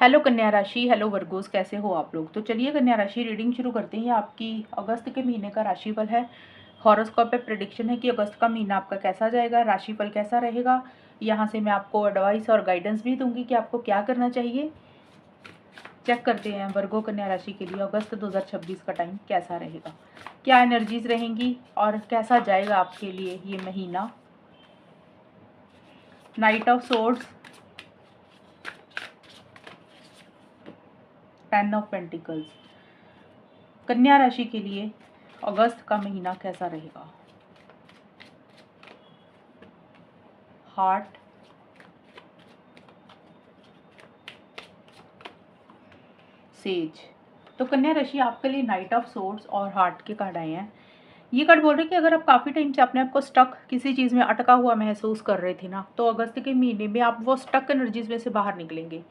Hello कन्या राशि, hello Virgo's, कैसे हो आप लोग। तो चलिए कन्या राशि रीडिंग शुरू करते हैं। ये आपकी अगस्त के महीने का राशिफल है। हॉरोस्कोप पे प्रेडिक्शन है कि अगस्त का महीना आपका कैसा जाएगा, राशिफल कैसा रहेगा। यहाँ से मैं आपको एडवाइस और गाइडेंस भी दूंगी कि आपको क्या करना चाहिए। चेक करते हैं वर्गो कन्या राशि के लिए अगस्त 2026 का टाइम कैसा रहेगा, क्या एनर्जीज रहेंगी और कैसा जाएगा आपके लिए ये महीना। Night of swords, 10 of pentacles. कन्या राशि के लिए अगस्त का महीना कैसा रहेगा। Heart, says. तो कन्या राशि आपके लिए नाइट ऑफ सोर्ड्स और हार्ट के कार्ड आए हैं। ये कार्ड बोल रहे हैं कि अगर आप काफ़ी टाइम से अपने आप को स्टक किसी चीज़ में अटका हुआ महसूस कर रहे थे ना, तो अगस्त के महीने में आप वो स्टक एनर्जीज में से बाहर निकलेंगे।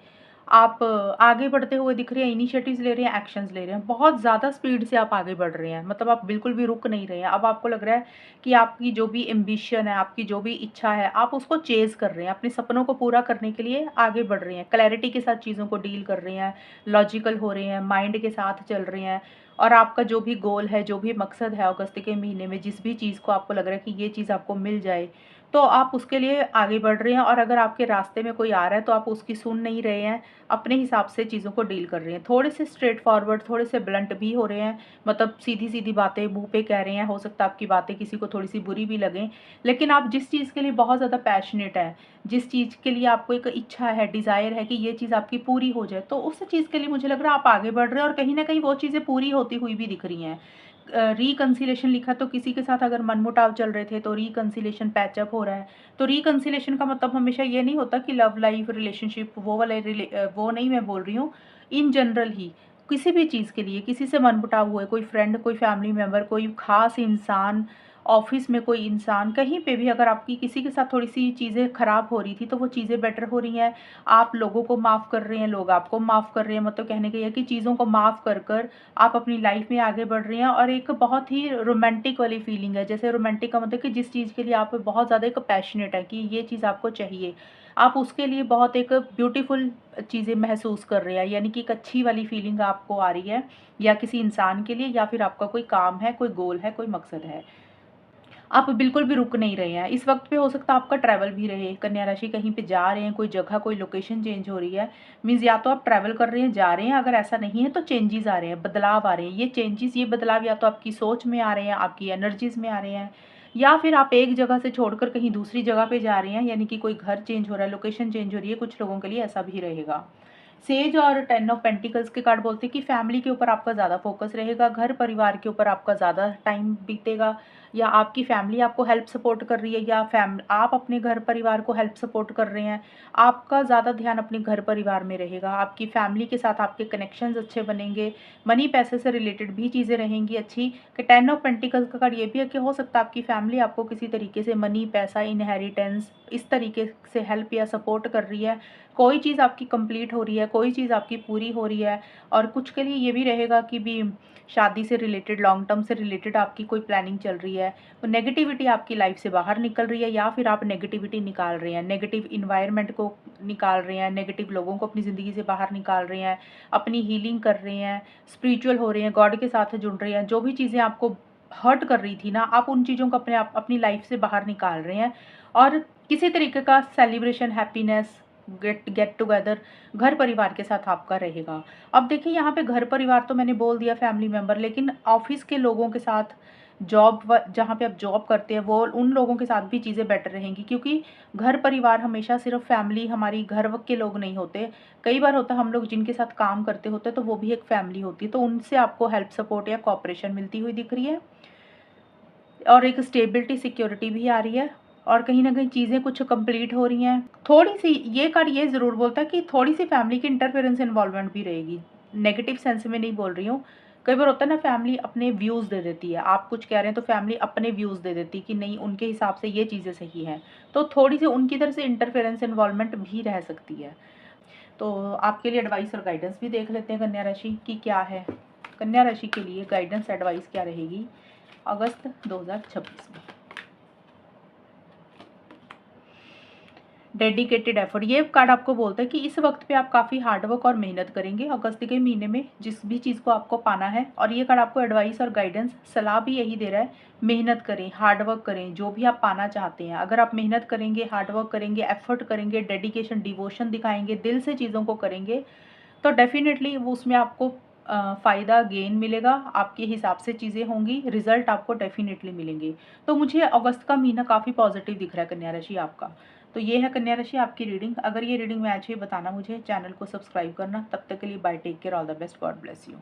आप आगे बढ़ते हुए दिख रहे हैं, इनिशिएटिव्स ले रहे हैं, एक्शंस ले रहे हैं, बहुत ज़्यादा स्पीड से आप आगे बढ़ रहे हैं। मतलब आप बिल्कुल भी रुक नहीं रहे हैं। अब आपको लग रहा है कि आपकी जो भी एम्बिशन है, आपकी जो भी इच्छा है, आप उसको चेज़ कर रहे हैं, अपने सपनों को पूरा करने के लिए आगे बढ़ रहे हैं, क्लैरिटी के साथ चीज़ों को डील कर रहे हैं, लॉजिकल हो रहे हैं, माइंड के साथ चल रहे हैं। और आपका जो भी गोल है, जो भी मकसद है अगस्त के महीने में, जिस भी चीज़ को आपको लग रहा है कि ये चीज़ आपको मिल जाए, तो आप उसके लिए आगे बढ़ रहे हैं। और अगर आपके रास्ते में कोई आ रहा है तो आप उसकी सुन नहीं रहे हैं, अपने हिसाब से चीज़ों को डील कर रहे हैं। थोड़े से स्ट्रेट फॉरवर्ड, थोड़े से ब्लंट भी हो रहे हैं, मतलब सीधी-सीधी बातें मुँह पे कह रहे हैं। हो सकता है आपकी बातें किसी को थोड़ी-सी बुरी भी लगें, लेकिन आप जिस चीज़ के लिए बहुत ज़्यादा पैशनेट हैं, जिस चीज़ के लिए आपको एक इच्छा है, डिज़ायर है कि ये चीज़ आपकी पूरी हो जाए, तो उस चीज़ के लिए मुझे लग रहा है आप आगे बढ़ रहे हैं और कहीं न कहीं वो चीज़ें पूरी होती हुई भी दिख रही हैं। रिकंसिलिएशन लिखा, तो किसी के साथ अगर मनमुटाव चल रहे थे तो रिकंसिलिएशन पैचअप हो रहा है। तो रिकंसिलिएशन का मतलब हमेशा ये नहीं होता कि लव लाइफ, रिलेशनशिप, वो वाले वो नहीं मैं बोल रही हूँ। इन जनरल ही किसी भी चीज़ के लिए किसी से मनमुटाव हुए, कोई फ्रेंड, कोई फैमिली मेंबर, कोई ख़ास इंसान, ऑफ़िस में कोई इंसान, कहीं पे भी अगर आपकी किसी के साथ थोड़ी-सी चीज़ें ख़राब हो रही थी, तो वो चीज़ें बेटर हो रही हैं। आप लोगों को माफ़ कर रहे हैं, लोग आपको माफ़ कर रहे हैं। मतलब कहने का ये है कि चीज़ों को माफ़ कर कर आप अपनी लाइफ में आगे बढ़ रहे हैं। और एक बहुत ही रोमांटिक वाली फीलिंग है। जैसे रोमांटिक का मतलब कि जिस चीज़ के लिए आप बहुत ज़्यादा एक पैशनेट है कि ये चीज़ आपको चाहिए, आप उसके लिए बहुत एक ब्यूटीफुल चीज़ें महसूस कर रहे हैं, यानी कि एक अच्छी वाली फीलिंग आपको आ रही है, या किसी इंसान के लिए, या फिर आपका कोई काम है, कोई गोल है, कोई मकसद है। आप बिल्कुल भी रुक नहीं रहे हैं। इस वक़्त पे हो सकता है आपका ट्रैवल भी रहे। कन्या राशि कहीं पे जा रहे हैं, कोई जगह, कोई लोकेशन चेंज हो रही है। मीन्स या तो आप ट्रैवल कर रहे हैं, जा रहे हैं, अगर ऐसा नहीं है तो चेंजेज़ आ रहे हैं, बदलाव आ रहे हैं। ये चेंजेज़, ये बदलाव या तो आपकी सोच में आ रहे हैं, आपकी एनर्जीज़ में आ रहे हैं, या फिर आप एक जगह से छोड़कर कहीं दूसरी जगह पे जा रहे हैं, यानी कि कोई घर चेंज हो रहा है, लोकेशन चेंज हो रही है। कुछ लोगों के लिए ऐसा भी रहेगा। सेज और 10 ऑफ पेंटिकल्स के कार्ड बोलते हैं कि फैमिली के ऊपर आपका ज़्यादा फोकस रहेगा, घर परिवार के ऊपर आपका ज़्यादा टाइम बीतेगा, या आपकी फैमिली आपको हेल्प सपोर्ट कर रही है, या आप अपने घर परिवार को हेल्प सपोर्ट कर रहे हैं। आपका ज़्यादा ध्यान अपने घर परिवार में रहेगा, आपकी फैमिली के साथ आपके कनेक्शंस अच्छे बनेंगे, मनी पैसे से रिलेटेड भी चीज़ें रहेंगी अच्छी। कि 10 ऑफ पेंटिकल्स का कार्ड ये भी है कि हो सकता है आपकी फैमिली आपको किसी तरीके से मनी, पैसा, इनहेरिटेंस, इस तरीके से हेल्प या सपोर्ट कर रही है। कोई चीज़ आपकी कंप्लीट हो रही है, कोई चीज़ आपकी पूरी हो रही है। और कुछ के लिए ये भी रहेगा कि भी शादी से रिलेटेड, लॉन्ग टर्म से रिलेटेड आपकी कोई प्लानिंग चल रही है। तो नेगेटिविटी आपकी लाइफ से बाहर निकल रही है, या फिर आप नेगेटिविटी निकाल रहे हैं, नेगेटिव इन्वायरमेंट को निकाल रहे हैं, नेगेटिव लोगों को अपनी ज़िंदगी से बाहर निकाल रहे हैं, अपनी हीलिंग कर रहे हैं, स्पिरिचुअल हो रहे हैं, गॉड के साथ जुड़ रहे हैं। जो भी चीज़ें आपको हर्ट कर रही थी ना, आप उन चीज़ों को अपनी लाइफ से बाहर निकाल रहे हैं। और किसी तरीके का celebration, happiness, get get together घर परिवार के साथ आपका रहेगा। अब देखिए यहाँ पे घर परिवार तो मैंने बोल दिया, फैमिली मेंबर, लेकिन ऑफिस के लोगों के साथ, जहाँ पे आप जॉब करते हैं, वो उन लोगों के साथ भी चीज़ें बेटर रहेंगी, क्योंकि घर परिवार हमेशा सिर्फ फैमिली, हमारी घर के लोग नहीं होते। कई बार होता है हम लोग जिनके साथ काम करते होते हैं तो वो भी एक फैमिली होती है, तो उनसे आपको हेल्प, सपोर्ट या कॉपरेशन मिलती हुई दिख रही है। और एक स्टेबिलिटी, सिक्योरिटी भी आ रही है। और कहीं न कहीं चीज़ें कुछ कंप्लीट हो रही हैं। थोड़ी-सी ये कार्ड ये ज़रूर बोलता है कि थोड़ी-सी फैमिली की इंटरफेरेंस, इन्वॉल्वमेंट भी रहेगी। नेगेटिव सेंस में नहीं बोल रही हूँ। कई बार होता है ना, फैमिली अपने व्यूज़ दे देती है। आप कुछ कह रहे हैं तो फैमिली अपने व्यूज़ दे देती है कि नहीं, उनके हिसाब से ये चीज़ें सही हैं। तो थोड़ी-सी उनकी तरफ से इंटरफेरेंस, इन्वॉल्वमेंट भी रह सकती है। तो आपके लिए एडवाइस और गाइडेंस भी देख लेते हैं कन्या राशि की क्या है। कन्या राशि के लिए गाइडेंस, एडवाइस क्या रहेगी अगस्त 2026 में। डेडिकेटेड एफर्ट, ये कार्ड आपको बोलता है कि इस वक्त पे आप काफ़ी हार्ड वर्क और मेहनत करेंगे अगस्त के महीने में जिस भी चीज़ को आपको पाना है। और ये कार्ड आपको एडवाइस और गाइडेंस सलाह भी यही दे रहा है, मेहनत करें, हार्ड वर्क करें, जो भी आप पाना चाहते हैं। अगर आप मेहनत करेंगे, हार्ड वर्क करेंगे, एफर्ट करेंगे, डेडिकेशन डिवोशन दिखाएंगे, दिल से चीज़ों को करेंगे, तो डेफिनेटली वो उसमें आपको फ़ायदा गेन मिलेगा, आपके हिसाब से चीज़ें होंगी, रिजल्ट आपको डेफिनेटली मिलेंगे। तो मुझे अगस्त का महीना काफ़ी पॉजिटिव दिख रहा है कन्या राशि आपका। तो ये है कन्या राशि आपकी रीडिंग। अगर ये रीडिंग मैच हुई बताना मुझे, चैनल को सब्सक्राइब करना। तब तक के लिए bye, take care, all the best, God bless you.